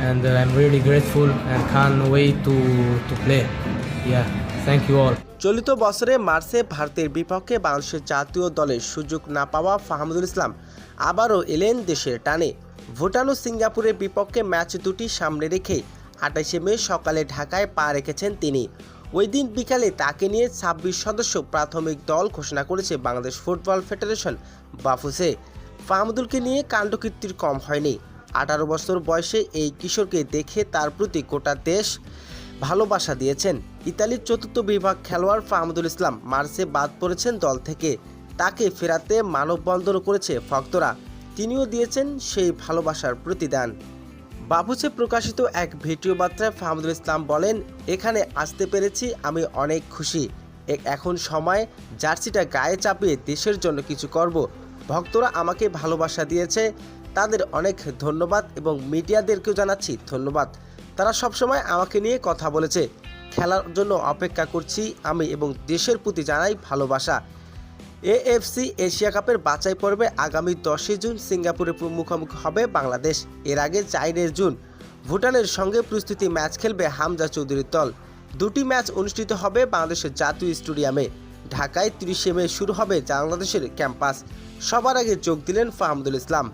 and I'm really grateful and can't wait to play. Yeah, thank you all. চলিত বছরে মার্চে ভারতের বিপক্ষে বাংলাদেশের জাতীয় দলের সুযোগ না পাওয়া ফাহমুদুল ইসলাম আবারও এলেন দেশের টানে। ভুটান ও সিঙ্গাপুরের বিপক্ষে ম্যাচ দুটি সামনে রেখে 28শে মে সকালে ঢাকায় পা রেখেছেন তিনি। ওই দিন বিকালে তাকে নিয়ে 26 সদস্য প্রাথমিক দল ঘোষণা করেছে বাংলাদেশ ফুটবল ফেডারেশন বাফুসে। ফাহমুদুলকে নিয়ে কাণ্ডকীর্তির কম হয়নি। 18 বছর বয়সে এই কিশোরকে দেখে তার প্রতি গোটা দেশ ভালোবাসা দিয়েছেন। ইতালির চতুর্থ বিভাগ খেলোয়াড় ফাহমুদুল ইসলাম মার্চে বাদ পড়েছেন দল থেকে। তাকে ফেরাতে মানববন্ধন করেছে ভক্তরা। তিনিও দিয়েছেন সেই ভালোবাসার প্রতিদান। বাফুসে প্রকাশিত এক ভিডিও বার্তায় ফাহমুদুল ইসলাম বলেন, এখানে আসতে পেরেছি আমি অনেক খুশি। এখন সময় জার্সিটা গায়ে চাপিয়ে দেশের জন্য কিছু করব। ভক্তরা আমাকে ভালোবাসা দিয়েছে, তাদের অনেক ধন্যবাদ এবং মিডিয়াদেরকেও জানাচ্ছি ধন্যবাদ। তারা সবসময় আমাকে নিয়ে কথা বলেছে। খেলার জন্য অপেক্ষা করছি আমি এবং দেশের প্রতি জানাই ভালোবাসা। এএফসি এশিয়া কাপের বাছাই পর্বে আগামী 10 জুন সিঙ্গাপুরে মুখোমুখি হবে বাংলাদেশ। এর আগে 4 জুন ভুটানের সঙ্গে প্রস্তুতি ম্যাচ খেলবে হামজা চৌধুরীর দল। দুটি ম্যাচ অনুষ্ঠিত হবে বাংলাদেশের জাতীয় স্টেডিয়ামে। ঢাকায় 30শে মে শুরু হবে বাংলাদেশের ক্যাম্পাস। সবার আগে যোগ দিলেন ফাহমুদুল ইসলাম।